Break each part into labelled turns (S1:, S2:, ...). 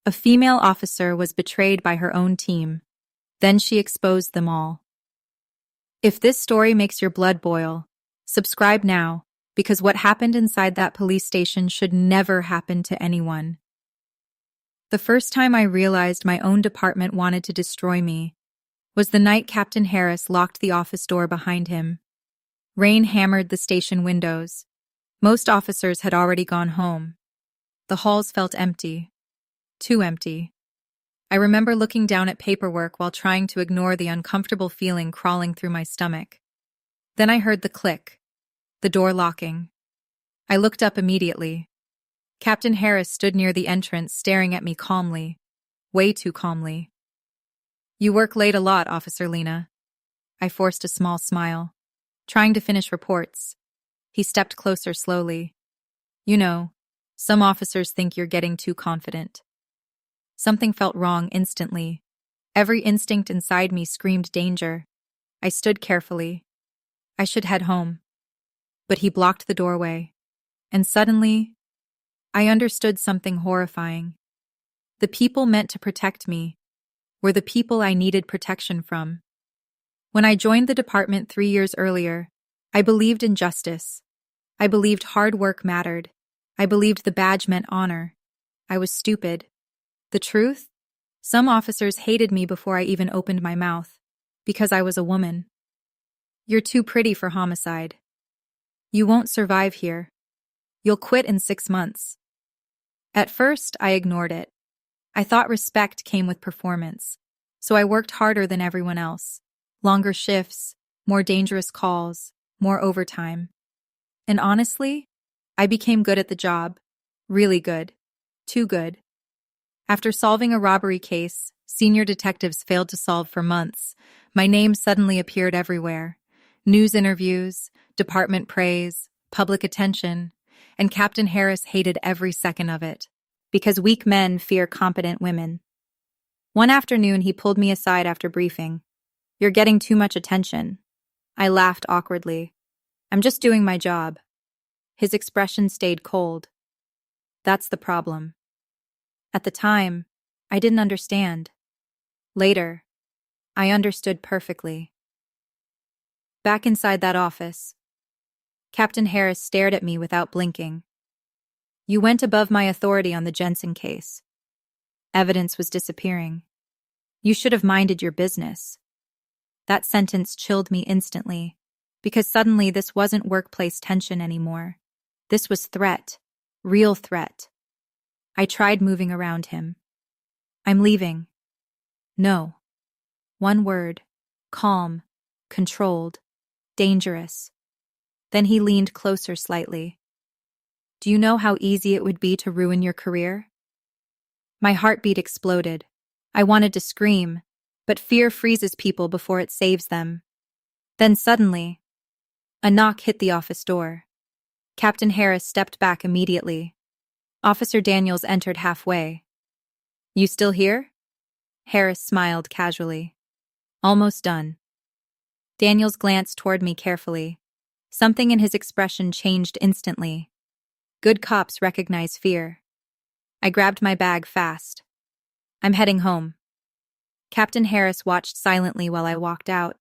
S1: A female officer was betrayed by her own team. Then she exposed them all. If this story makes your blood boil, subscribe now, because what happened inside that police station should never happen to anyone. The first time I realized my own department wanted to destroy me was the night Captain Harris locked the office door behind him. Rain hammered the station windows. Most officers had already gone home. The halls felt empty. Too empty. I remember looking down at paperwork while trying to ignore the uncomfortable feeling crawling through my stomach. Then I heard the click, the door locking. I looked up immediately. Captain Harris stood near the entrance staring at me calmly, way too calmly. "You work late a lot, Officer Lena." I forced a small smile. "Trying to finish reports." He stepped closer slowly. "You know, some officers think you're getting too confident." Something felt wrong instantly. Every instinct inside me screamed danger. I stood carefully. I should head home. But he blocked the doorway. And suddenly, I understood something horrifying. The people meant to protect me were the people I needed protection from. When I joined the department 3 years earlier, I believed in justice. I believed hard work mattered. I believed the badge meant honor. I was stupid. The truth? Some officers hated me before I even opened my mouth, because I was a woman. "You're too pretty for homicide. You won't survive here. You'll quit in 6 months." At first, I ignored it. I thought respect came with performance, so I worked harder than everyone else. Longer shifts, more dangerous calls, more overtime. And honestly, I became good at the job. Really good. Too good. After solving a robbery case senior detectives failed to solve for months, my name suddenly appeared everywhere. News interviews, department praise, public attention, and Captain Harris hated every second of it. Because weak men fear competent women. One afternoon, he pulled me aside after briefing. "You're getting too much attention." I laughed awkwardly. "I'm just doing my job." His expression stayed cold. "That's the problem." At the time, I didn't understand. Later, I understood perfectly. Back inside that office, Captain Harris stared at me without blinking. "You went above my authority on the Jensen case. Evidence was disappearing. You should have minded your business." That sentence chilled me instantly, because suddenly this wasn't workplace tension anymore. This was threat, real threat. I tried moving around him. "I'm leaving." "No." One word. Calm, controlled, dangerous. Then he leaned closer slightly. "Do you know how easy it would be to ruin your career?" My heartbeat exploded. I wanted to scream, but fear freezes people before it saves them. Then suddenly, a knock hit the office door. Captain Harris stepped back immediately. Officer Daniels entered halfway. "You still here?" Harris smiled casually. "Almost done." Daniels glanced toward me carefully. Something in his expression changed instantly. Good cops recognize fear. I grabbed my bag fast. "I'm heading home." Captain Harris watched silently while I walked out,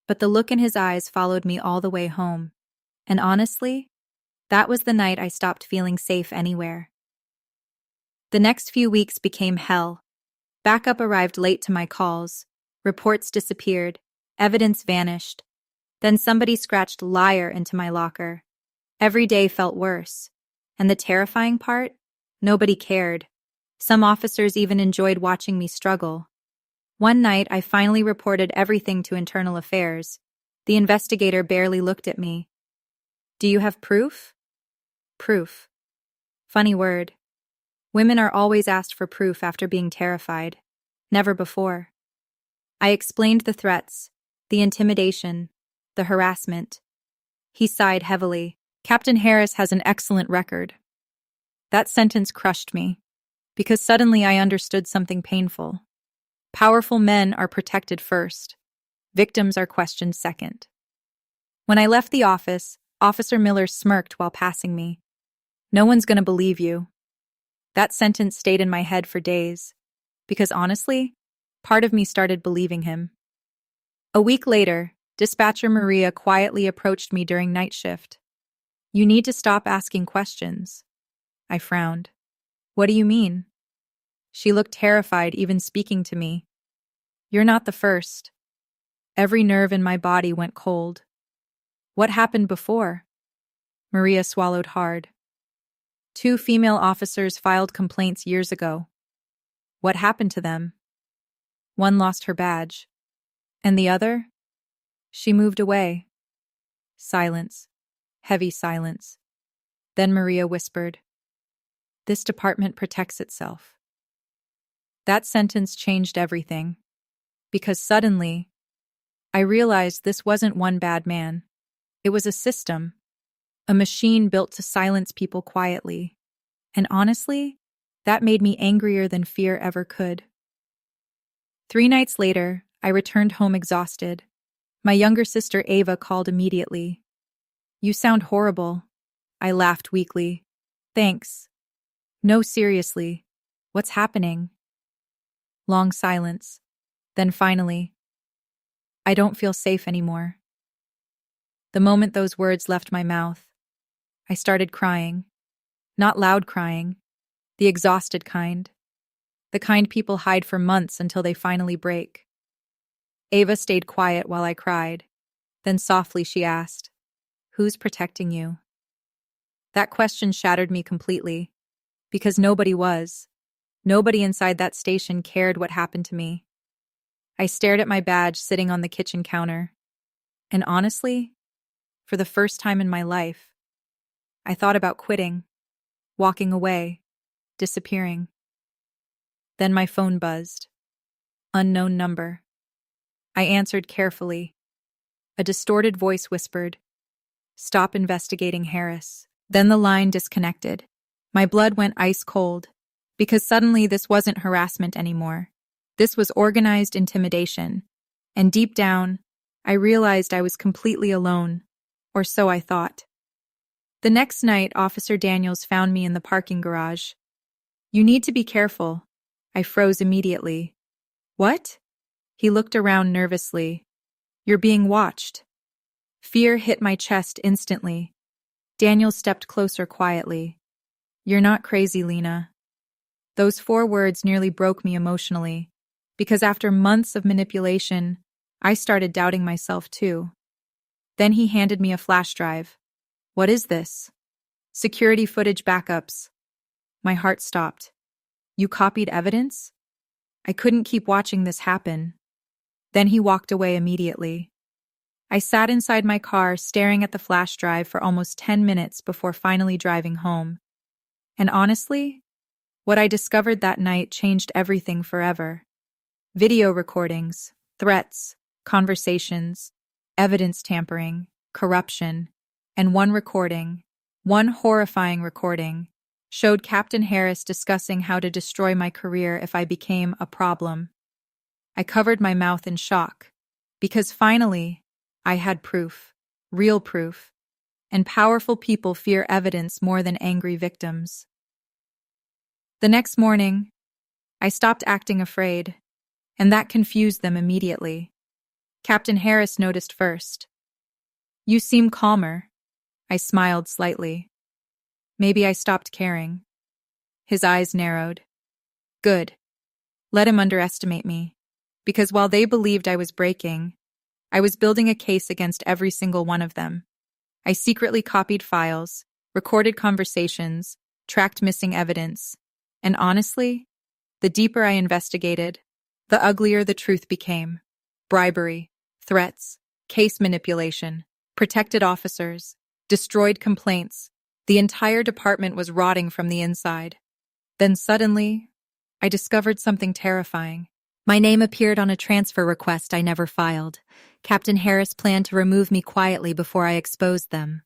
S1: but the look in his eyes followed me all the way home. And honestly, that was the night I stopped feeling safe anywhere. The next few weeks became hell. Backup arrived late to my calls. Reports disappeared. Evidence vanished. Then somebody scratched "liar" into my locker. Every day felt worse. And the terrifying part? Nobody cared. Some officers even enjoyed watching me struggle. One night, I finally reported everything to Internal Affairs. The investigator barely looked at me. "Do you have proof?" Proof. Funny word. Women are always asked for proof after being terrified. Never before. I explained the threats, the intimidation, the harassment. He sighed heavily. "Captain Harris has an excellent record." That sentence crushed me, because suddenly I understood something painful. Powerful men are protected first. Victims are questioned second. When I left the office, Officer Miller smirked while passing me. "No one's going to believe you." That sentence stayed in my head for days, because honestly, part of me started believing him. A week later, dispatcher Maria quietly approached me during night shift. "You need to stop asking questions." I frowned. "What do you mean?" She looked terrified even speaking to me. "You're not the first." Every nerve in my body went cold. "What happened before?" Maria swallowed hard. "Two female officers filed complaints years ago." "What happened to them?" "One lost her badge. And the other?" "She moved away." Silence. Heavy silence. Then Maria whispered, "This department protects itself." That sentence changed everything, because suddenly, I realized this wasn't one bad man. It was a system, a machine built to silence people quietly. And honestly, that made me angrier than fear ever could. 3 nights later, I returned home exhausted. My younger sister Ava called immediately. "You sound horrible." I laughed weakly. "Thanks." "No, seriously. What's happening?" Long silence. Then finally, "I don't feel safe anymore." The moment those words left my mouth, I started crying. Not loud crying, the exhausted kind. The kind people hide for months until they finally break. Ava stayed quiet while I cried. Then softly she asked, "Who's protecting you?" That question shattered me completely, because nobody was. Nobody inside that station cared what happened to me. I stared at my badge sitting on the kitchen counter. And honestly, for the first time in my life, I thought about quitting, walking away, disappearing. Then my phone buzzed. Unknown number. I answered carefully. A distorted voice whispered, "Stop investigating Harris." Then the line disconnected. My blood went ice cold, because suddenly this wasn't harassment anymore. This was organized intimidation. And deep down, I realized I was completely alone, or so I thought. The next night, Officer Daniels found me in the parking garage. "You need to be careful." I froze immediately. "What?" He looked around nervously. "You're being watched." Fear hit my chest instantly. Daniel stepped closer quietly. "You're not crazy, Lena." Those 4 words nearly broke me emotionally, because after months of manipulation, I started doubting myself too. Then he handed me a flash drive. "What is this?" "Security footage backups." My heart stopped. "You copied evidence?" I couldn't keep watching this happen. Then he walked away immediately. I sat inside my car staring at the flash drive for almost 10 minutes before finally driving home. And honestly, what I discovered that night changed everything forever. Video recordings, threats, conversations, evidence tampering, corruption, and one horrifying recording, showed Captain Harris discussing how to destroy my career if I became a problem. I covered my mouth in shock, because finally, I had proof, real proof, and powerful people fear evidence more than angry victims. The next morning, I stopped acting afraid, and that confused them immediately. Captain Harris noticed first. "You seem calmer." I smiled slightly. Maybe I stopped caring. His eyes narrowed. "Good. Let him underestimate me. Because while they believed I was breaking, I was building a case against every single one of them. I secretly copied files, recorded conversations, tracked missing evidence. And honestly, the deeper I investigated, the uglier the truth became. Bribery, threats, case manipulation, protected officers, destroyed complaints. The entire department was rotting from the inside. Then suddenly, I discovered something terrifying. My name appeared on a transfer request I never filed. Captain Harris planned to remove me quietly before I exposed them.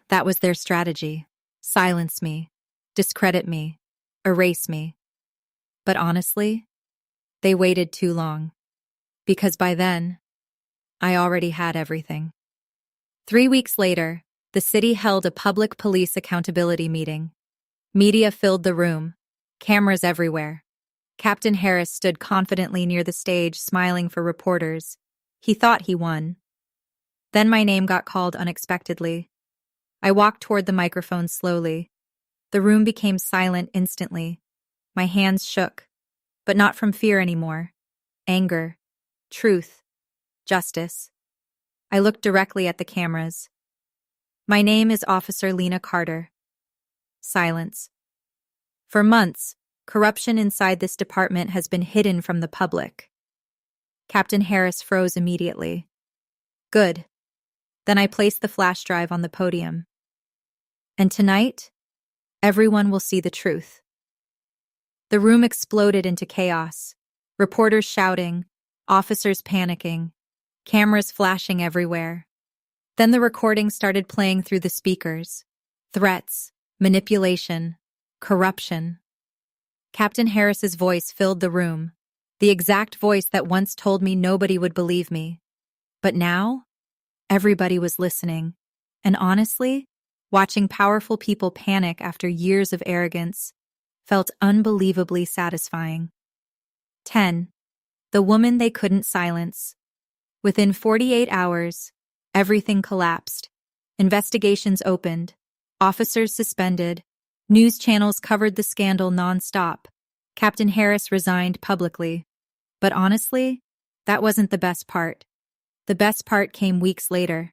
S1: That was their strategy. Silence me, discredit me, erase me. But honestly, they waited too long. Because by then, I already had everything. 3 weeks later, the city held a public police accountability meeting. Media filled the room. Cameras everywhere. Captain Harris stood confidently near the stage, smiling for reporters. He thought he won. Then my name got called unexpectedly. I walked toward the microphone slowly. The room became silent instantly. My hands shook, but not from fear anymore. Anger, truth, justice. I looked directly at the cameras. My name is Officer Lena Carter. Silence. For months, corruption inside this department has been hidden from the public. Captain Harris froze immediately. Good. Then I placed the flash drive on the podium. And tonight, everyone will see the truth. The room exploded into chaos. Reporters shouting, officers panicking, cameras flashing everywhere. Then the recording started playing through the speakers. Threats, manipulation, corruption. Captain Harris's voice filled the room, the exact voice that once told me nobody would believe me. But now, everybody was listening. And honestly, watching powerful people panic after years of arrogance felt unbelievably satisfying. 10. The woman they couldn't silence. Within 48 hours, everything collapsed. Investigations opened, officers suspended, news channels covered the scandal nonstop. Captain Harris resigned publicly. But honestly, that wasn't the best part. The best part came weeks later.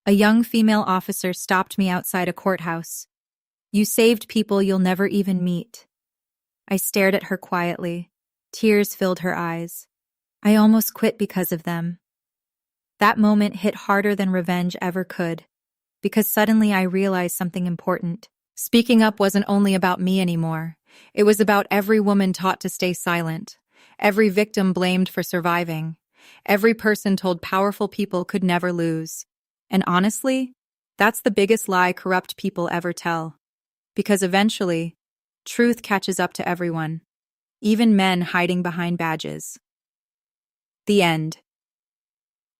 S1: A young female officer stopped me outside a courthouse. You saved people you'll never even meet. I stared at her quietly. Tears filled her eyes. I almost quit because of them. That moment hit harder than revenge ever could, because suddenly I realized something important. Speaking up wasn't only about me anymore. It was about every woman taught to stay silent, every victim blamed for surviving, every person told powerful people could never lose. And honestly, that's the biggest lie corrupt people ever tell. Because eventually, truth catches up to everyone, even men hiding behind badges. The end.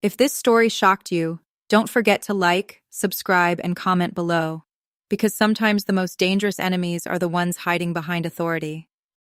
S1: If this story shocked you, don't forget to like, subscribe, and comment below, because sometimes the most dangerous enemies are the ones hiding behind authority.